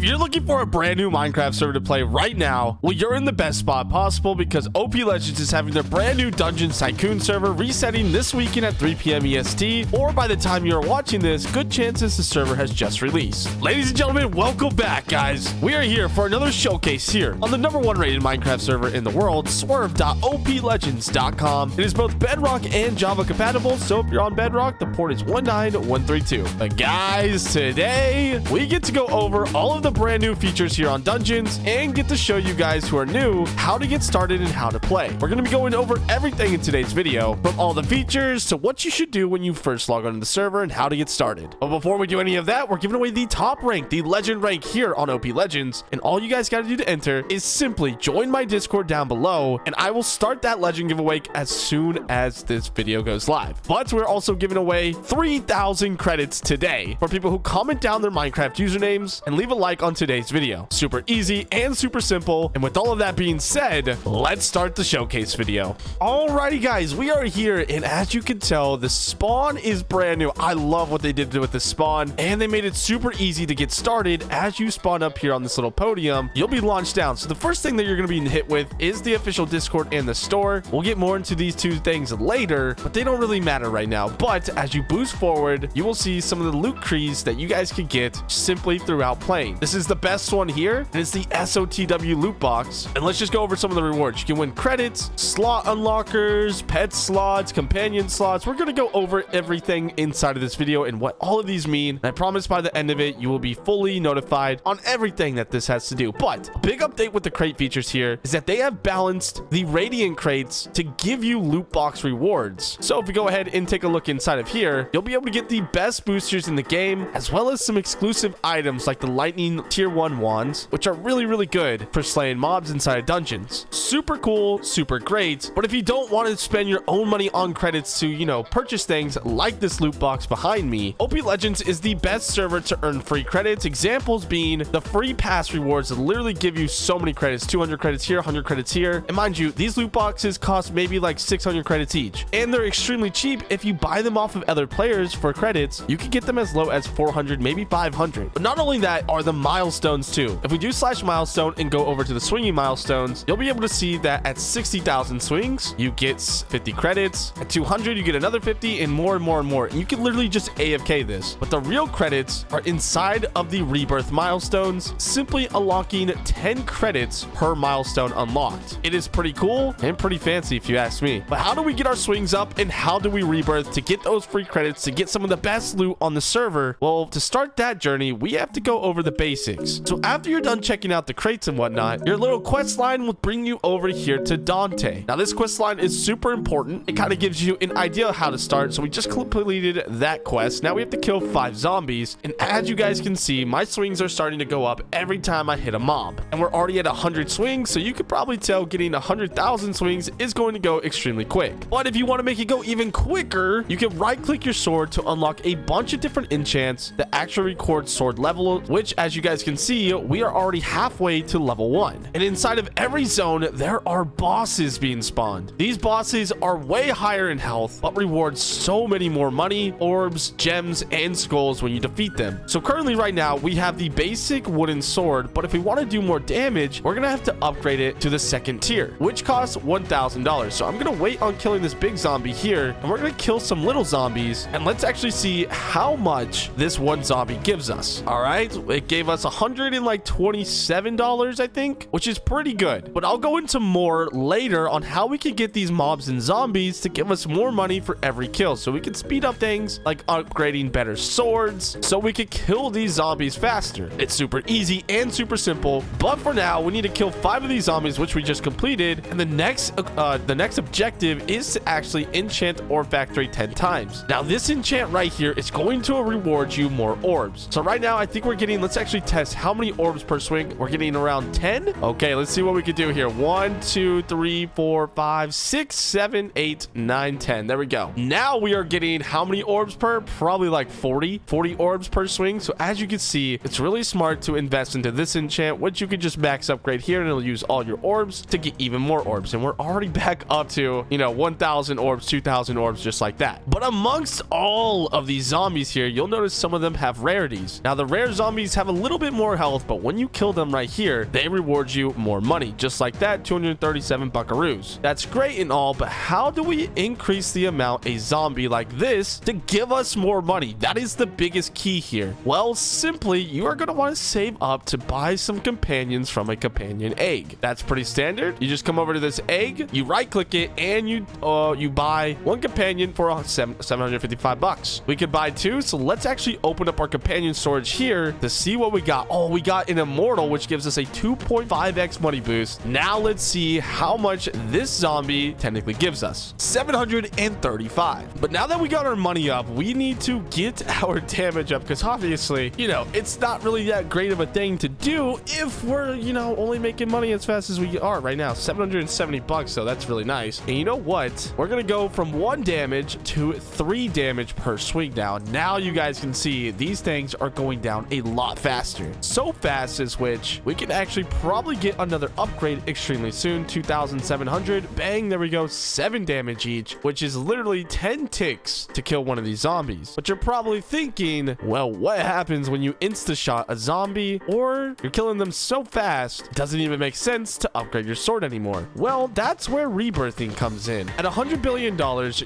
you're looking for a brand new Minecraft server to play right now, well, you're in the best spot possible because OpLegends is having their brand new Dungeons Tycoon server resetting this weekend at 3 p.m. EST, or by the time you're watching this, good chances the server has just released. Ladies and gentlemen, welcome back, guys. We are here for another showcase here on the #1 rated Minecraft server in the world, Swurv.oplegends.com. It is both Bedrock and Java compatible, so if you're on Bedrock, the port is 19132. But guys, today we get to go over all of the brand new features here on Dungeons and get to show you guys who are new how to get started and how to play. We're going to be going over everything in today's video, from all the features to what you should do when you first log onto the server and how to get started. But before we do any of that, we're giving away the top rank, the legend rank here on OpLegends, and all you guys got to do to enter is simply join my Discord down below, and I will start that legend giveaway as soon as this video goes live. But we're also giving away 3,000 credits today for people who comment down their Minecraft usernames and leave a like on today's video. Super easy and super simple. And with all of that being said, let's start the showcase video. Alrighty guys, we are here, and as you can tell, the spawn is brand new. I love what they did with the spawn, and they made it super easy to get started. As you spawn up here on this little podium, you'll be launched down. So the first thing that you're going to be hit with is the official Discord and the store. We'll get more into these two things later, but they don't really matter right now. But as you boost forward, you will see some of the loot trees that you guys can get simply throughout playing. This is the best one here, and it's the SOTW loot box. And let's just go over some of the rewards. You can win credits, slot unlockers, pet slots, companion slots. We're going to go over everything inside of this video and what all of these mean. And I promise by the end of it, you will be fully notified on everything that this has to do. But a big update with the crate features here is that they have balanced the radiant crates to give you loot box rewards. So if we go ahead and take a look inside of here, you'll be able to get the best boosters in the game, as well as some exclusive items like the lightning tier 1 wands, which are really good for slaying mobs inside of dungeons. Super cool, super great. But if you don't want to spend your own money on credits to, you know, purchase things like this loot box behind me, OpLegends is the best server to earn free credits. Examples being the free pass rewards that literally give you so many credits, 200 credits here, 100 credits here. And mind you, these loot boxes cost maybe like 600 credits each, and they're extremely cheap. If you buy them off of other players for credits, you can get them as low as 400, maybe 500. But not only that are the milestones too. If we do slash milestone and go over to the swinging milestones, you'll be able to see that at 60,000 swings, you get 50 credits. At 200, you get another 50, and more and more and more. And you can literally just AFK this. But the real credits are inside of the rebirth milestones, simply unlocking 10 credits per milestone unlocked. It is pretty cool and pretty fancy if you ask me. But how do we get our swings up, and how do we rebirth to get those free credits to get some of the best loot on the server? Well, to start that journey, we have to go over the basics. So after you're done checking out the crates and whatnot, your little quest line will bring you over here to Dante. Now this quest line is super important. It kind of gives you an idea of how to start. So we just completed that quest. Now we have to kill 5 zombies, and as you guys can see, my swings are starting to go up every time I hit a mob, and we're already at 100 swings, so you could probably tell getting 100,000 swings is going to go extremely quick. But if you want to make it go even quicker, you can right click your sword to unlock a bunch of different enchants that actually record sword level, which as you guys can see, we are already halfway to level 1. And inside of every zone, there are bosses being spawned. These bosses are way higher in health, but reward so many more money, orbs, gems, and skulls when you defeat them. So currently right now, we have the basic wooden sword, but if we want to do more damage, we're gonna have to upgrade it to the second tier, which costs $1,000. So I'm gonna wait on killing this big zombie here, and we're gonna kill some little zombies, and let's actually see how much this one zombie gives us. All right, it gave us $127, I think, which is pretty good. But I'll go into more later on how we can get these mobs and zombies to give us more money for every kill, so we can speed up things like upgrading better swords, so we could kill these zombies faster. It's super easy and super simple, but for now, we need to kill 5 of these zombies, which we just completed, and the next objective is to actually enchant Orb Factory 10 times. Now, this enchant right here is going to reward you more orbs. So right now, I think we're getting, let's actually test how many orbs per swing. We're getting around 10. Okay, let's see what we can do here. 1, 2, 3, 4, 5, 6, 7, 8, 9, 10. There we go. Now we are getting how many orbs per? Probably like 40 orbs per swing. So as you can see, it's really smart to invest into this enchant, which you could just max upgrade here, and it'll use all your orbs to get even more orbs. And we're already back up to, you know, 1,000 orbs, 2,000 orbs, just like that. But amongst all of these zombies here, you'll notice some of them have rarities. Now, the rare zombies have a little little bit more health, but when you kill them right here, they reward you more money, just like that, 237 buckaroos. That's great and all, but how do we increase the amount a zombie like this to give us more money? That is the biggest key here. Well, simply, you are going to want to save up to buy some companions from a companion egg. That's pretty standard. You just come over to this egg, you right click it, and you buy one companion for 755 bucks. We could buy two, so let's actually open up our companion storage here to see what we got. Oh, we got an immortal, which gives us a 2.5x money boost. Now let's see how much this zombie technically gives us. 735. But now that we got our money up, we need to get our damage up, because obviously, you know, it's not really that great of a thing to do if we're, you know, only making money as fast as we are right now. 770 bucks, so that's really nice. And you know what? We're gonna go from 1 damage to 3 damage per swing now. Now you guys can see these things are going down a lot faster. So fast as which we can actually probably get another upgrade extremely soon. 2,700. Bang, there we go. 7 damage each, which is literally 10 ticks to kill one of these zombies. But you're probably thinking, well, what happens when you insta-shot a zombie or you're killing them so fast, it doesn't even make sense to upgrade your sword anymore? Well, that's where rebirthing comes in. At $100 billion,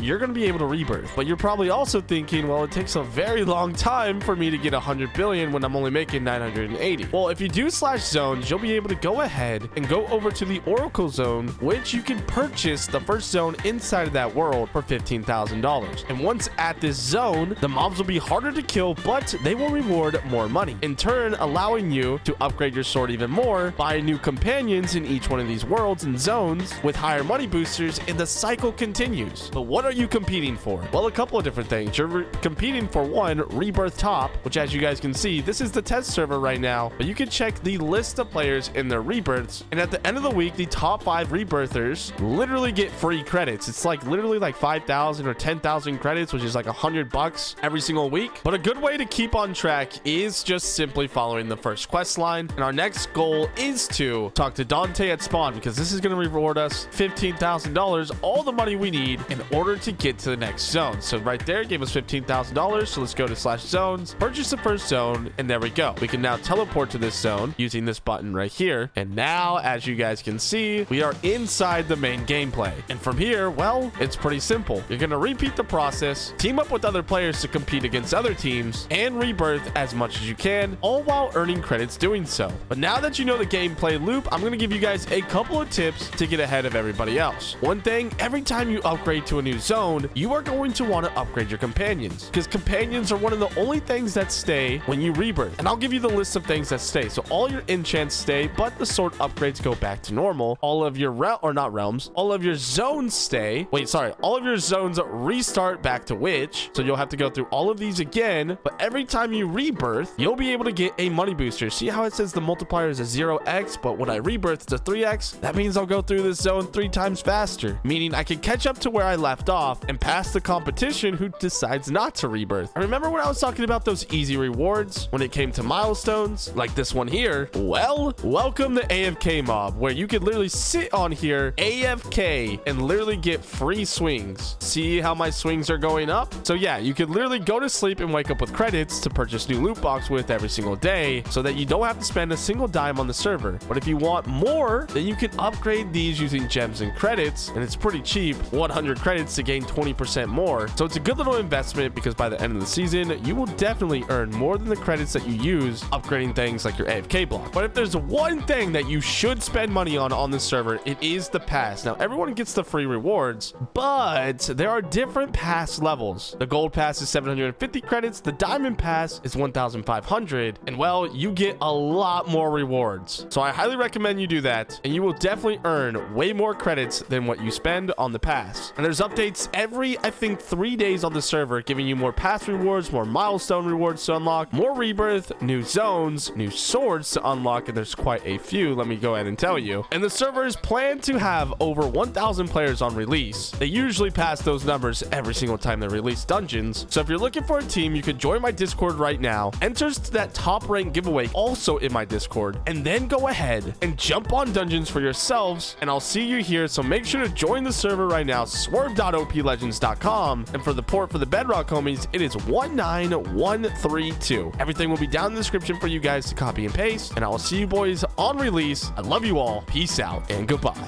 you're going to be able to rebirth, but you're probably also thinking, well, it takes a very long time for me to get 100 billion when I'm only making 980. Well, if you do /zones, you'll be able to go ahead and go over to the Oracle Zone, which you can purchase the first zone inside of that world for $15,000. And once at this zone, the mobs will be harder to kill, but they will reward more money, in turn allowing you to upgrade your sword even more, buy new companions in each one of these worlds and zones with higher money boosters, and the cycle continues. But what are you competing for? Well, a couple of different things. You're competing for one, Rebirth Top, which as you guys can see, this is the test server right now, but you can check the list of players in their rebirths, and at the end of the week, the top 5 rebirthers literally get free credits. It's like literally like 5,000 or 10,000 credits, which is like $100 every single week. But a good way to keep on track is just simply following the first quest line, and our next goal is to talk to Dante at spawn, because this is going to reward us $15,000, all the money we need in order to get to the next zone. So right there gave us $15,000. So let's go to /zones, purchase the first zone, and there we go. We can now teleport to this zone using this button right here. And now, as you guys can see, we are inside the main gameplay. And from here, well, it's pretty simple. You're going to repeat the process, team up with other players to compete against other teams, and rebirth as much as you can, all while earning credits doing so. But now that you know the gameplay loop, I'm going to give you guys a couple of tips to get ahead of everybody else. One thing, every time you upgrade to a new zone, you are going to want to upgrade your companions, because companions are one of the only things that stay when you rebirth. And I'll give you the list of things that stay. So all your enchants stay, but the sword upgrades go back to normal. All of your all of your zones stay. All of your zones restart back to witch. So you'll have to go through all of these again, but every time you rebirth, you'll be able to get a money booster. See how it says the multiplier is a 0x, but when I rebirth, it's a 3x. That means I'll go through this zone 3 times faster, meaning I can catch up to where I left off and pass the competition who decides not to rebirth. I remember when I was talking about those easy rewards when it came to milestones, like this one here. Well, welcome to AFK mob, where you could literally sit on here AFK and literally get free swings. See how my swings are going up? So yeah, you could literally go to sleep and wake up with credits to purchase new loot box with every single day, so that you don't have to spend a single dime on the server. But if you want more, then you can upgrade these using gems and credits, and it's pretty cheap, 100 credits to gain 20% more. So it's a good little investment, because by the end of the season, you will definitely earn more than the credits that you use upgrading things like your AFK block. But if there's one thing that you should spend money on this server, it is the pass. Now, everyone gets the free rewards, but there are different pass levels. The gold pass is 750 credits, the diamond pass is 1,500, and well, you get a lot more rewards. So I highly recommend you do that, and you will definitely earn way more credits than what you spend on the pass. And there's updates every, I think, 3 days on the server, giving you more pass rewards, more milestone rewards to unlock, more rebirth, new zones, new swords to unlock, and there's quite a few, let me go ahead and tell you. And the server is planned to have over 1,000 players on release. They usually pass those numbers every single time they release dungeons. So if you're looking for a team, you could join my Discord right now, enter to that top rank giveaway also in my Discord, and then go ahead and jump on dungeons for yourselves, and I'll see you here. So make sure to join the server right now, swurv.oplegends.com, and for the port for the Bedrock homies, it is 19132. Everything will be down in the description for you guys to copy and paste, and I will see you boys on release. I love you all. Peace out and goodbye.